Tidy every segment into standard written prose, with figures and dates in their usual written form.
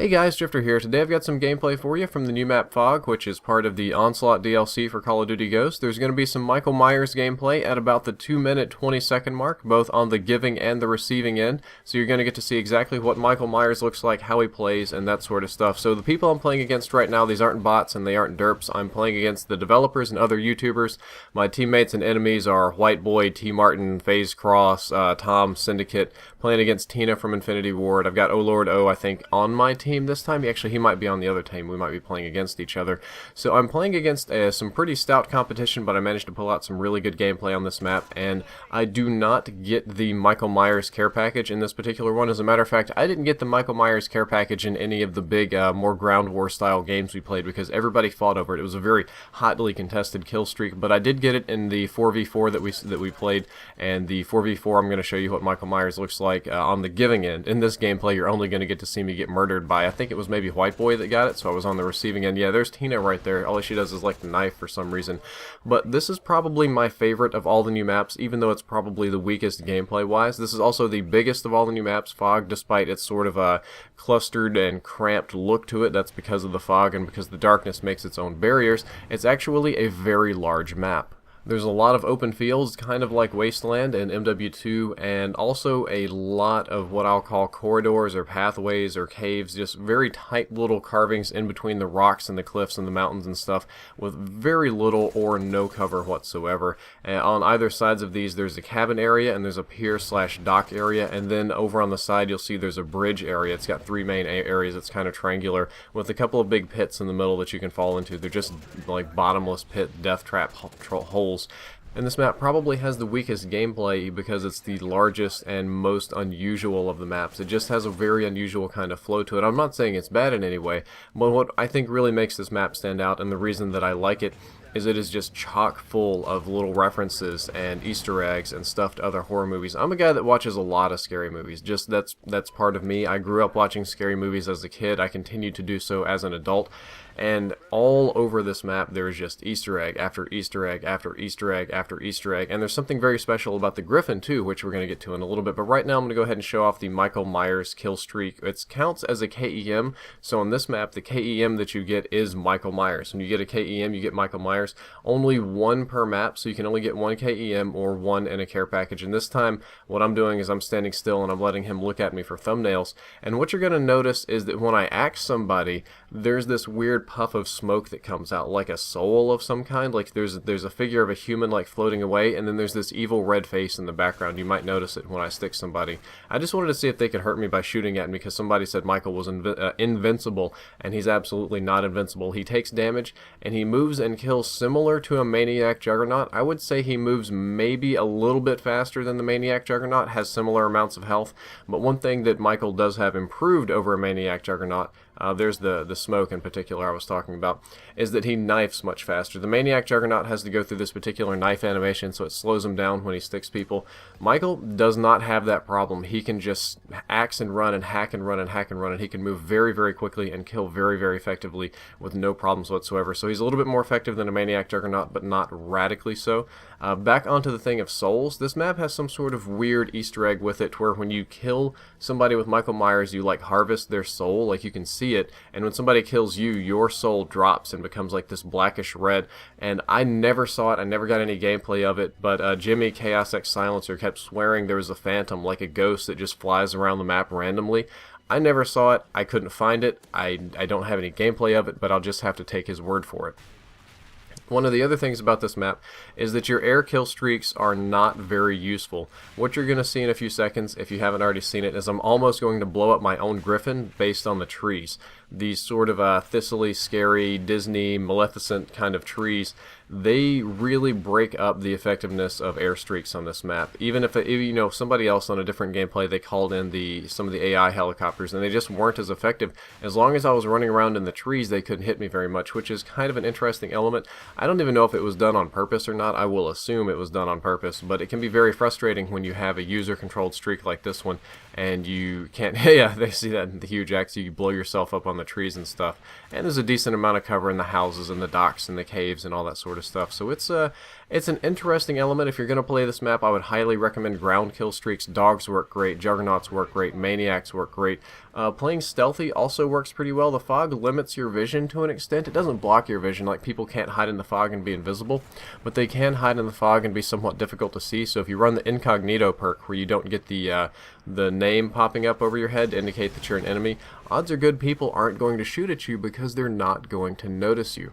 Hey guys, Drifter here. Today I've got some gameplay for you from the new map Fog, which is part of the Onslaught DLC for Call of Duty Ghosts. There's going to be some Micheal Myers gameplay at about the 2-minute 20-second mark, both on the giving and the receiving end. So you're going to get to see exactly what Micheal Myers looks like, how he plays, and that sort of stuff. So the people I'm playing against right now, these aren't bots and they aren't derps. I'm playing against the developers and other YouTubers. My teammates and enemies are White Boy, T. Martin, FaZe Cross, Tom, Syndicate, playing against Tina from Infinity Ward. I've got Oh Lord O, I think, on my team this time. Actually, he might be on the other team. We might be playing against each other. So I'm playing against some pretty stout competition, but I managed to pull out some really good gameplay on this map, and I do not get the Micheal Myers care package in this particular one. As a matter of fact, I didn't get the Micheal Myers care package in any of the big, more ground war style games we played because everybody fought over it. It was a very hotly contested kill streak, but I did get it in the 4v4 that we played, and the 4v4 I'm going to show you what Micheal Myers looks like on the giving end. In this gameplay, you're only going to get to see me get murdered by, I think it was maybe White Boy that got it, so I was on the receiving end. Yeah, there's Tina right there. All she does is like the knife for some reason. But this is probably my favorite of all the new maps, even though it's probably the weakest gameplay-wise. This is also the biggest of all the new maps, Fog, despite its sort of a clustered and cramped look to it. That's because of the fog and because the darkness makes its own barriers. It's actually a very large map. There's a lot of open fields, kind of like Wasteland and MW2, and also a lot of what I'll call corridors or pathways or caves, just very tight little carvings in between the rocks and the cliffs and the mountains and stuff, with very little or no cover whatsoever. And on either sides of these, there's a cabin area, and there's a pier/dock area, and then over on the side, you'll see there's a bridge area. It's got three main areas. It's kind of triangular, with a couple of big pits in the middle that you can fall into. They're just like bottomless pit death trap holes. And this map probably has the weakest gameplay because it's the largest and most unusual of the maps. It just has a very unusual kind of flow to it. I'm not saying it's bad in any way, but what I think really makes this map stand out, and the reason that I like it, is it is just chock full of little references and Easter eggs and stuff to other horror movies. I'm a guy that watches a lot of scary movies. Just that's part of me. I grew up watching scary movies as a kid. I continue to do so as an adult. And all over this map there is just Easter egg after Easter egg after Easter egg after Easter egg. And there's something very special about the Griffin too, which we're going to get to in a little bit. But right now I'm going to go ahead and show off the Micheal Myers kill streak. It counts as a KEM. So on this map, the KEM that you get is Micheal Myers. When you get a KEM, you get Micheal Myers. Only one per map, so you can only get one KEM or one in a care package. And this time, what I'm doing is I'm standing still and I'm letting him look at me for thumbnails. And what you're going to notice is that when I axe somebody, there's this weird puff of smoke that comes out, like a soul of some kind. Like there's a figure of a human like floating away, and then there's this evil red face in the background. You might notice it when I stick somebody. I just wanted to see if they could hurt me by shooting at me, because somebody said Micheal was invincible, and he's absolutely not invincible. He takes damage, and he moves and kills similar to a Maniac Juggernaut. I would say he moves maybe a little bit faster than the Maniac Juggernaut, has similar amounts of health, but one thing that Micheal does have improved over a Maniac Juggernaut, there's the smoke in particular I was talking about, is that he knifes much faster. The Maniac Juggernaut has to go through this particular knife animation, so it slows him down when he sticks people. Micheal does not have that problem. He can just axe and run and hack and run and hack and run, and he can move very, very quickly and kill very, very effectively with no problems whatsoever. So he's a little bit more effective than a Maniac Juggernaut, but not radically so. Back onto the thing of souls, this map has some sort of weird Easter egg with it, where when you kill somebody with Micheal Myers, you like harvest their soul, like you can see it, and when somebody kills you, your soul drops and becomes like this blackish red. And I never saw it, I never got any gameplay of it, but Jimmy Chaos X Silencer kept swearing there was a phantom, like a ghost that just flies around the map randomly. I never saw it, I couldn't find it, I don't have any gameplay of it, but I'll just have to take his word for it. One of the other things about this map is that your air kill streaks are not very useful. What you're going to see in a few seconds, if you haven't already seen it, is I'm almost going to blow up my own Griffin based on the trees. These sort of thistly, scary, Disney, Maleficent kind of trees, they really break up the effectiveness of airstreaks on this map. Even if you know, somebody else on a different gameplay, they called in some of the AI helicopters, and they just weren't as effective. As long as I was running around in the trees, they couldn't hit me very much, which is kind of an interesting element. I don't even know if it was done on purpose or not. I will assume it was done on purpose, but it can be very frustrating when you have a user-controlled streak like this one, and you can't, yeah, they see that in the huge axe, you blow yourself up on the trees and stuff. And there's a decent amount of cover in the houses and the docks and the caves and all that sort of of stuff. So it's an interesting element. If you're going to play this map, I would highly recommend ground kill streaks. Dogs work great, juggernauts work great, maniacs work great. Playing stealthy also works pretty well. The fog limits your vision to an extent. It doesn't block your vision, like people can't hide in the fog and be invisible, but they can hide in the fog and be somewhat difficult to see. So if you run the incognito perk, where you don't get the name popping up over your head to indicate that you're an enemy, odds are good people aren't going to shoot at you because they're not going to notice you.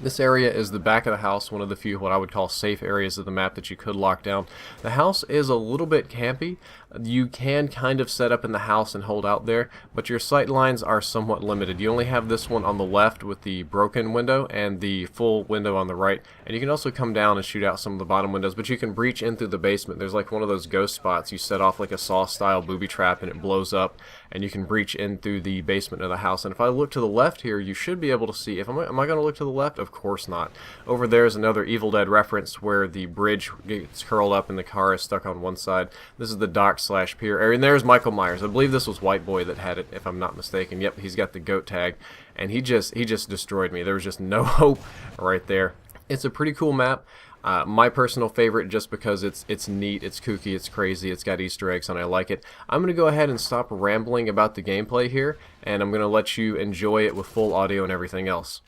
This area is the back of the house, one of the few what I would call safe areas of the map that you could lock down. The house is a little bit campy. You can kind of set up in the house and hold out there, but your sight lines are somewhat limited. You only have this one on the left with the broken window and the full window on the right, and you can also come down and shoot out some of the bottom windows, but you can breach in through the basement. There's like one of those ghost spots. You set off like a Saw-style booby trap and it blows up, and you can breach in through the basement of the house. And if I look to the left here, you should be able to see. Am I going to look to the left? Of course not. Over there is another Evil Dead reference where the bridge gets curled up and the car is stuck on one side. This is the dock/pier area, and there's Micheal Myers. I believe this was White Boy that had it, if I'm not mistaken. Yep, he's got the goat tag, and he just destroyed me. There was just no hope right there. It's a pretty cool map. My personal favorite, just because it's neat, it's kooky, it's crazy, it's got Easter eggs, and I like it. I'm going to go ahead and stop rambling about the gameplay here, and I'm going to let you enjoy it with full audio and everything else.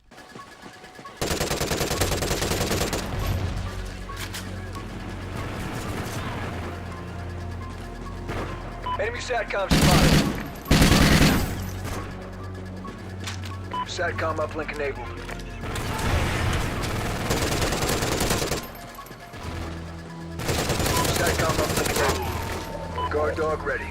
Enemy SATCOM spotted. SATCOM uplink enabled. SATCOM uplink enabled. Guard dog ready.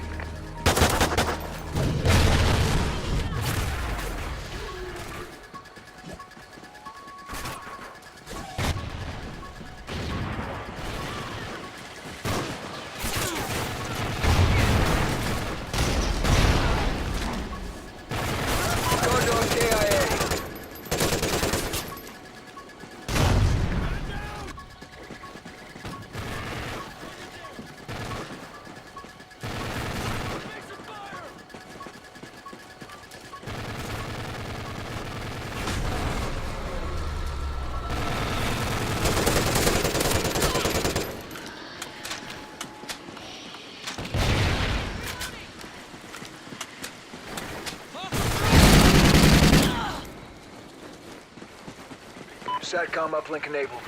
SATCOM uplink enabled.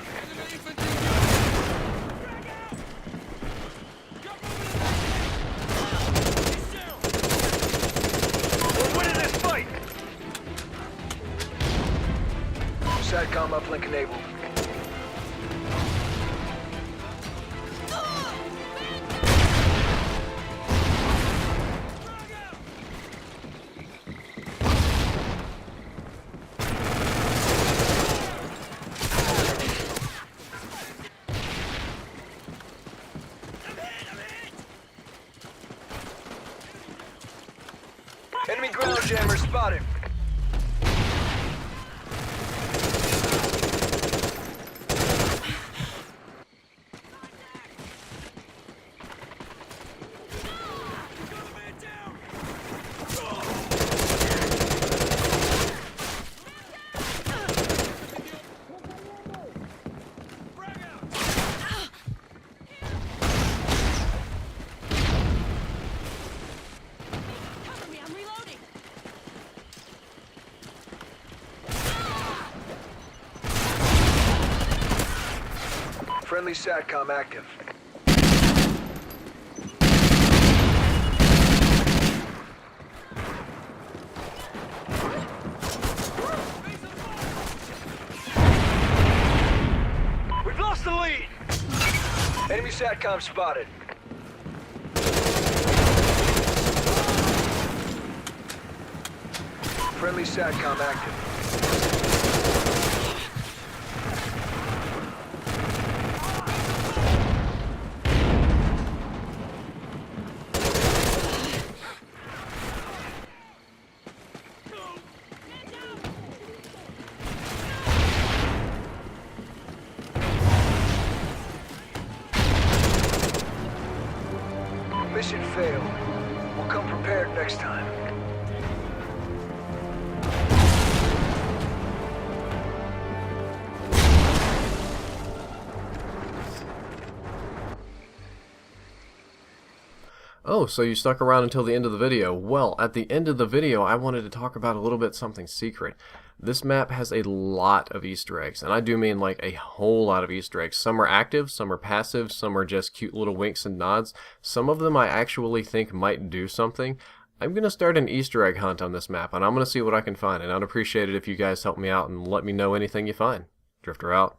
We're winning this fight! SATCOM uplink enabled. Enemy ground jammer spotted. Friendly SATCOM active. We've lost the lead! Enemy SATCOM spotted. Friendly SATCOM active. Mission failed. We'll come prepared next time. Oh, so you stuck around until the end of the video. Well, at the end of the video, I wanted to talk about a little bit something secret. This map has a lot of Easter eggs, and I do mean like a whole lot of Easter eggs. Some are active, some are passive, some are just cute little winks and nods. Some of them I actually think might do something. I'm going to start an Easter egg hunt on this map, and I'm going to see what I can find, and I'd appreciate it if you guys help me out and let me know anything you find. Drifter out.